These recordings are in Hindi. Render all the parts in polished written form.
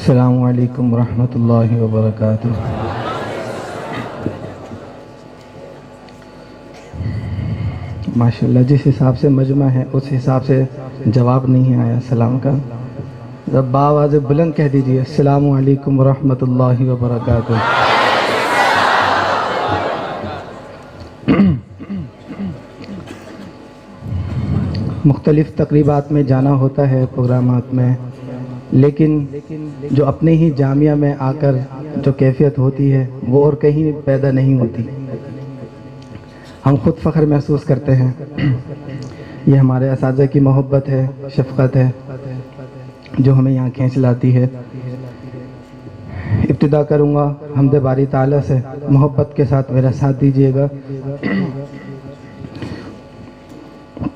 अस्सलामु अलैकुम वरहमतुल्लाहि वबरकातुह। माशाल्लाह जिस हिसाब से मजमा है उस हिसाब से जवाब नहीं आया सलाम का। जब बावाज़ बुलंद कह दीजिए अस्सलामु अलैकुम वरहमतुल्लाहि वबरकातुह। मुख्तलिफ़ तकरीबात में जाना होता है, प्रोग्रामात में, लेकिन जो अपने ही जामिया में आकर जो कैफियत होती है वो और कहीं पैदा नहीं होती। हम खुद फ़ख्र महसूस करते हैं। ये हमारे असातिज़ा की मोहब्बत है, शफ़क़त है जो हमें यहाँ खींच लाती है। इब्तिदा करूँगा हम्द बारी ताला से, मोहब्बत के साथ मेरा साथ दीजिएगा।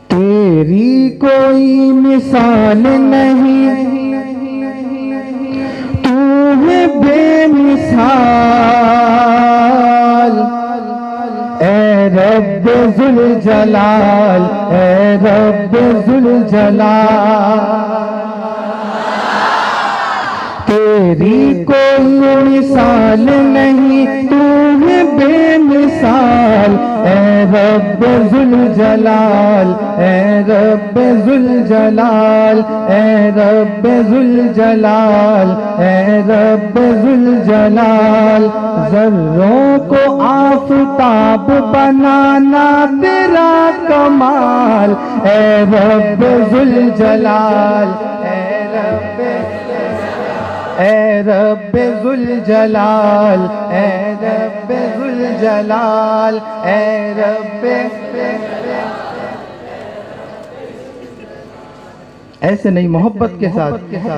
तेरी कोई मिसाल नहीं, तू है बेमिसाल, ए रब जुल जलाल, ए रब जुल जलाल। तेरी कोई मिसाल नहीं, तू है बेमिसाल, ए रब जुल जलाल, ए रब जुल जलाल, ए रब जुल जलाल, ए रब जुल जलाल। ज़र्रों को आफ़ताब बनाना तेरा कमाल, ए रब जुल जलाल, ए रब जुल जलाल, ए रब जुल जलाल, ए रब। ऐसे नहीं, मोहब्बत के साथ,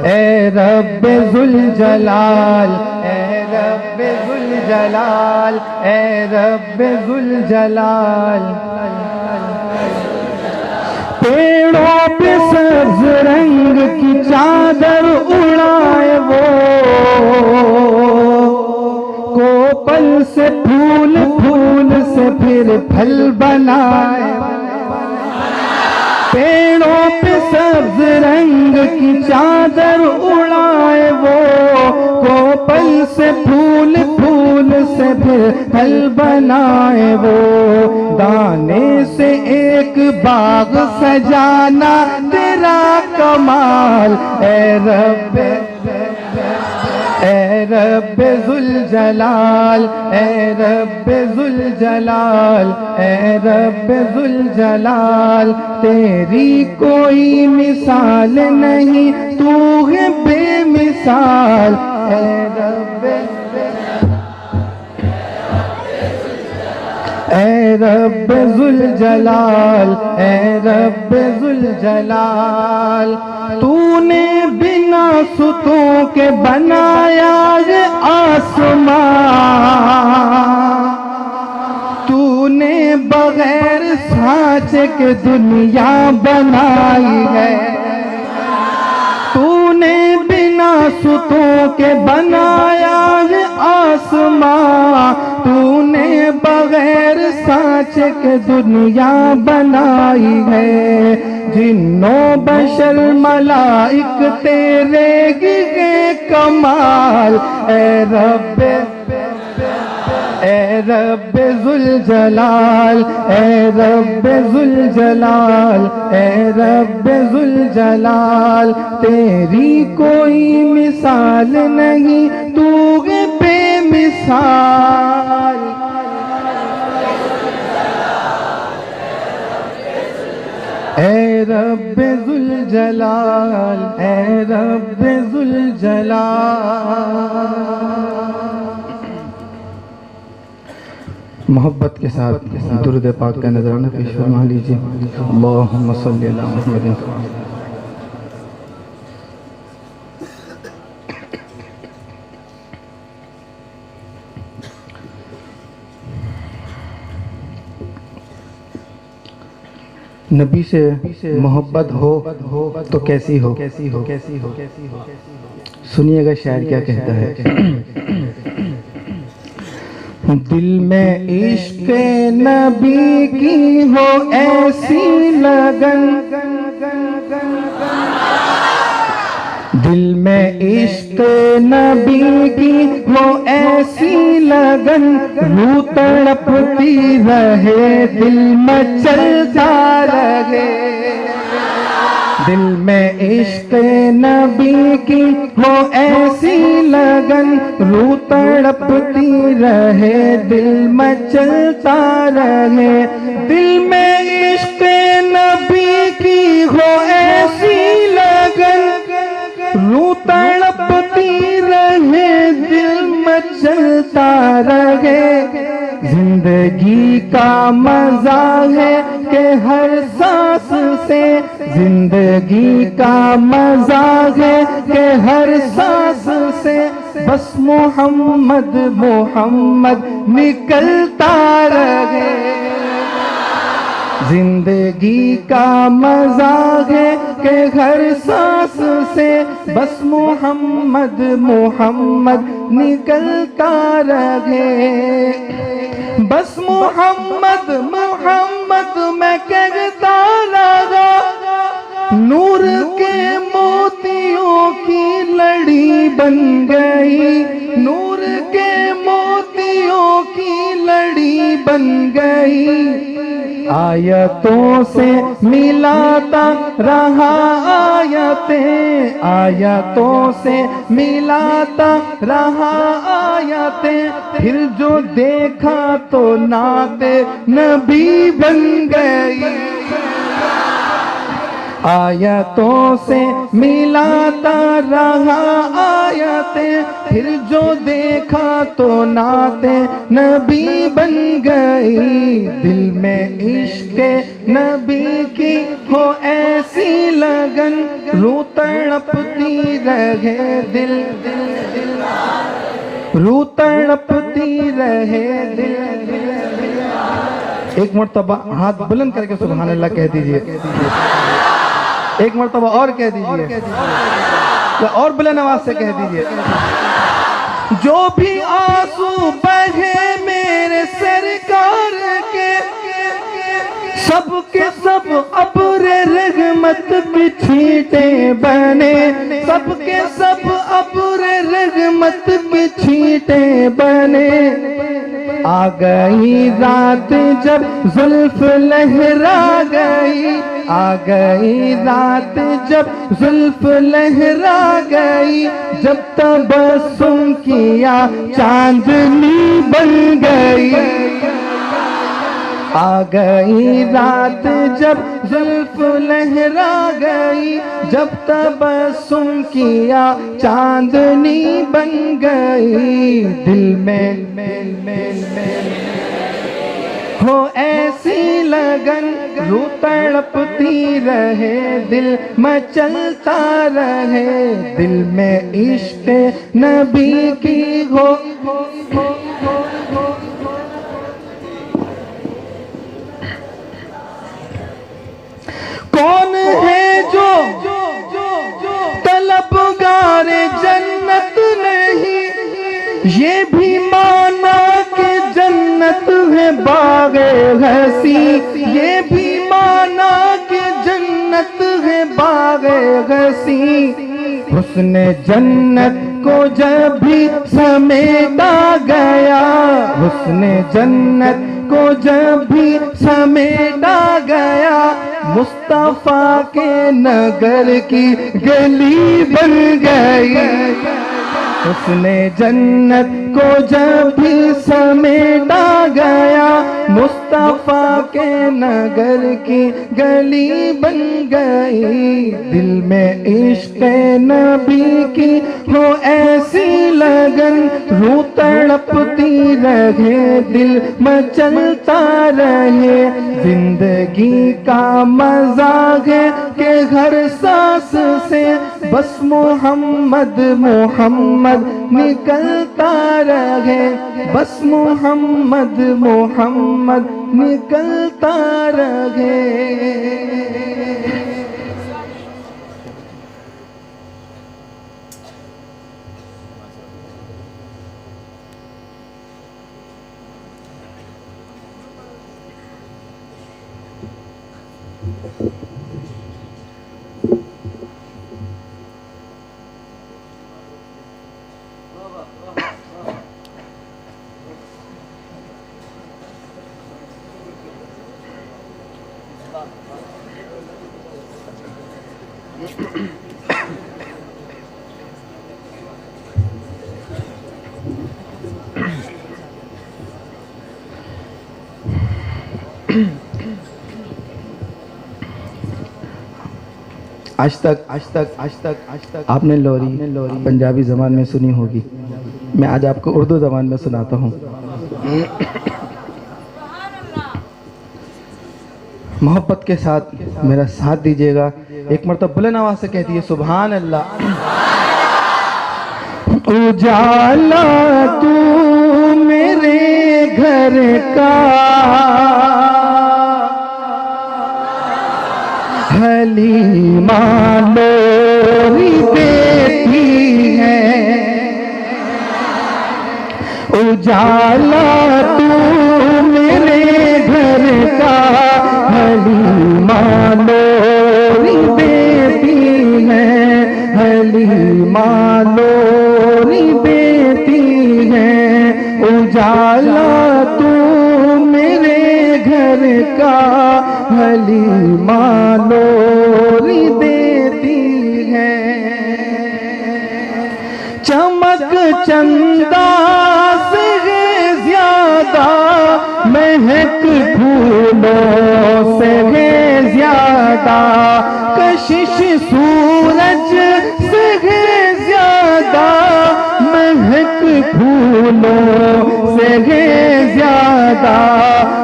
ए रब जुल जलाल, ए रब जुल जलाल, ए रब जुल जलाल। पेड़ों पे सब्ज रंग की चादर उड़ाए वो, कोपल से फूल, फूल से फिर फल बनाए। पेड़ों पे सब्ज रंग की चादर उड़ाए वो, कोपल से फूल, फूल से फिर फल बनाए वो। दाने से एक बाग सजाना तेरा कमाल, ए रब, ए रब जुल जलाल, ए रब जुल जलाल, ए रब जुल जलाल। तेरी कोई मिसाल नहीं, तू है बेमिसाल, ए रब, ए रब जुल जलाल, ए रब जुल जलाल। तूने बिना सुतों के बनाया ये आसमां, तूने बगैर सांचे के दुनिया बनाई है। तूने बिना सुतों के बनाया ये आसमां, तूने बगैर सांचे के दुनिया बनाई है। जिन्नों बशर मलाइक तेरे गिगे कमाल, ए रब, ए रब जुल जलाल, ए रब जुल जलाल, ए रब जुल जलाल। तेरी कोई मिसाल नहीं, तू है बेमिसाल। ए रब जुल जलाल, ए रब जुल जलाल। मोहब्बत के साथ दुरूद पाक का नजराना पेश फरमा लीजिए। अल्लाहुम्मा सल्ली अला मुहम्मद। नबी से मोहब्बत हो तो कैसी हो, कैसी हो, कैसी हो, कैसी हो। सुनिएगा शायर क्या कहता है। दिल में इश्क नबी की हो ऐसी लगन, दिल में इश्क नबी की वो ऐसी लगन, रूह तड़पती रहे, दिल मचलता रहे। दिल में इश्क नबी की वो ऐसी लगन, रूह तड़पती रहे, दिल मचलता रहे। दिल में इश्क नबी की वो ऐसी लगन, रूह तड़पती रहे, दिल मचलता रहे। जिंदगी का मजा है कि हर सांस से, जिंदगी का मजा है कि हर सांस से, बस मोहम्मद मोहम्मद निकलता रहे। जिंदगी का मजा है कि हर सांस से, बस मोहम्मद मोहम्मद निकलता रहे। बस मोहम्मद मोहम्मद मैं कहता रहा, नूर के मोतियों की लड़ी बन गई, नूर के मोतियों की लड़ी बन गई। आयतों से मिलाता रहा आयतें, आयतों से मिलाता रहा आयतें, फिर जो देखा तो नाते नबी बन गई। आयतों से मिलाता रहा आयतें, फिर जो देखा तो नाते नबी बन गई। दिल में इश्क नबी की हो ऐसी लगन, रूह तड़पती रहे, दिल दिल दिल, रूह तड़पती रहे, दिल दिल दिल। एक मर्तबा हाथ बुलंद करके सुभान अल्लाह कह दीजिए। एक मर्तबा और कह दीजिए, और बुलंद आवाज से कह दीजिए। जो भी आंसू बहे मेरे सरकार के, सब के सब अब्र रहमत की छींटे बने, सब के सब अब्र रहमत की छींटे बने। आ गई रात जब जुल्फ लहरा गई, आ गई रात जब जुल्फ लहरा गई, जब तबस्सुम किया चांदनी बन गई। आ गई रात जब जुल्फ लहरा गई, जब तबस्सुम किया चांदनी बन गई। दिल में हो ऐसी लगन, रूह तड़पती रहे, दिल मचलता रहे। दिल में इश्क नबी की हो कौन है जो तलबगार जन्नत नहीं, ये भी माना कि जन्नत है बाग़े हसी, ये भी माना कि जन्नत है बाग़े हसी। हुस्न जन्नत को जब भी समेटा गया, हुस्न जन्नत को जब भी समेटा गया, मुस्तफा के नगर की गली बन गई। हुस्ने जन्नत को जब भी समेटा गया, मुस्तफा के नगर की गली बन गई। दिल में इश्क नबी की हो ऐसी लगन, रूह तड़पती रहे, दिल मचलता रहे। जिंदगी का मजा है कि हर सांस से, बस मोहम्मद मोहम्मद निकलता रहे, बस मोहम्मद मोहम्मद निकलता रहे। आज तक आपने लोरी पंजाबी ज़बान में सुनी होगी। मैं आज आपको उर्दू ज़बान में सुनाता हूँ। मोहब्बत के साथ मेरा साथ दीजिएगा। एक मरतबा बुलंद आवाज़ से कहती है सुभान अल्लाह। उजाला तू मेरे घर का, हलीमा लोरी बेटी है। उजाला तू मेरे घर का, हलीमा लोरी बेटी है। हलीमा लोरी बेटी है। उजाला तू मेरे घर का, हलीमा लोरी देती है। चमक चंदा से है ज्यादा, महक फूलों से है ज्यादा, कशिश सूरज से है ज्यादा, महक फूलों से है ज्यादा।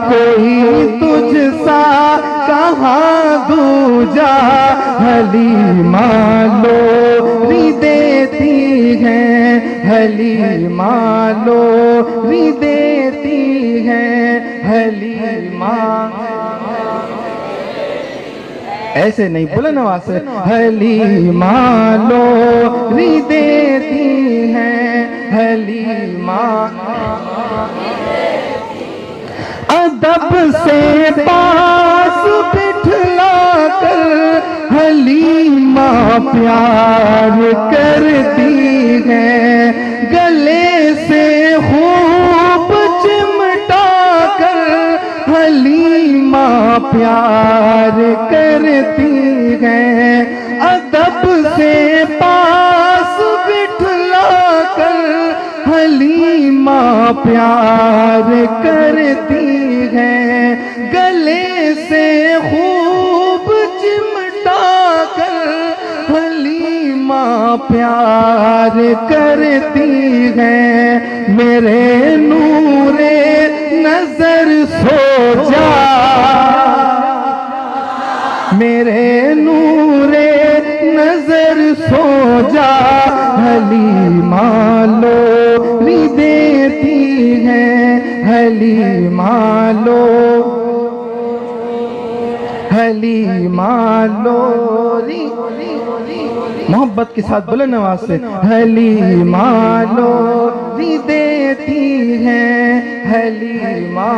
कोई तुझसा कहाँ दूजा, हलीमा लोरी देती है। हलीमा लोरी देती है। हलीमा ऐसे नहीं, बुलंद आवाज़ से। हलीमा लोरी देती है। हलीमा अदब से पास बिठला कर, हलीमा प्यार करती है। गले से खूब चिमटा कर, हलीमा प्यार करती है। अदब से पास बिठला कर, हलीमा प्यार करती है। गले से खूब चिमटा कर, हलीमा प्यार करती है। मेरे नूरे नजर सो जा, मेरे नूरे नजर सो जा, हलीमा लोरी देती है। हलीमा लोरी मोहब्बत के साथ बुलंद आवाज़ से। हलीमा लोरी देती है। हलीमा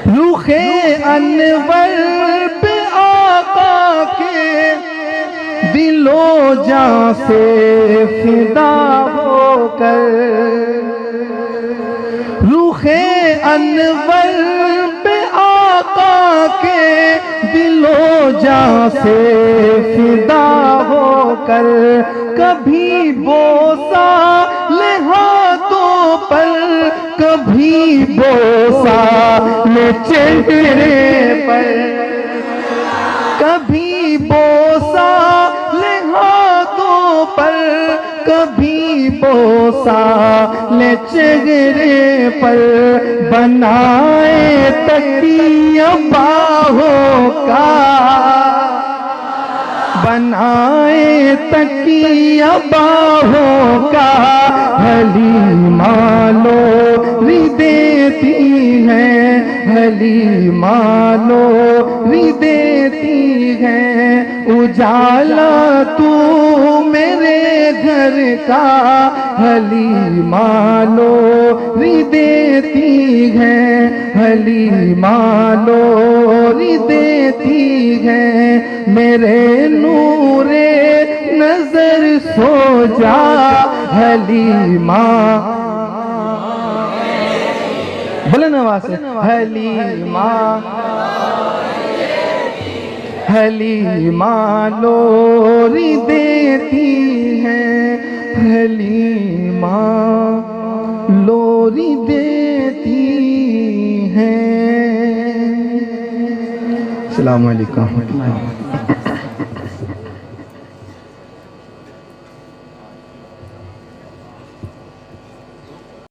रुखे अनवर पे आका के, दिलो जान से फिदा होकर। रुखे अनवर पे आका के, दिलो जान से फिदा होकर। कभी बोसा ले हाथों पर, कभी बोसा ले चेहरे पर। कभी बोसा ले हाथों पर, कभी बोसा ले चेहरे पर। बनाए तकिया बाहों का, बनाए तकिया बाहों का, हलीमा लोरी देती है। हलीमा लोरी देती है। उजाला तू मेरे घर का, हलीमा लोरी देती है। हलीमा लोरी देती है। मेरे नूरे नजर सो जा हलीमा, बुलंद आवाज से हलीमा, हलीमा लोरी देती है, हलीमा लोरी देती है। अस्सलामु अलैकुम।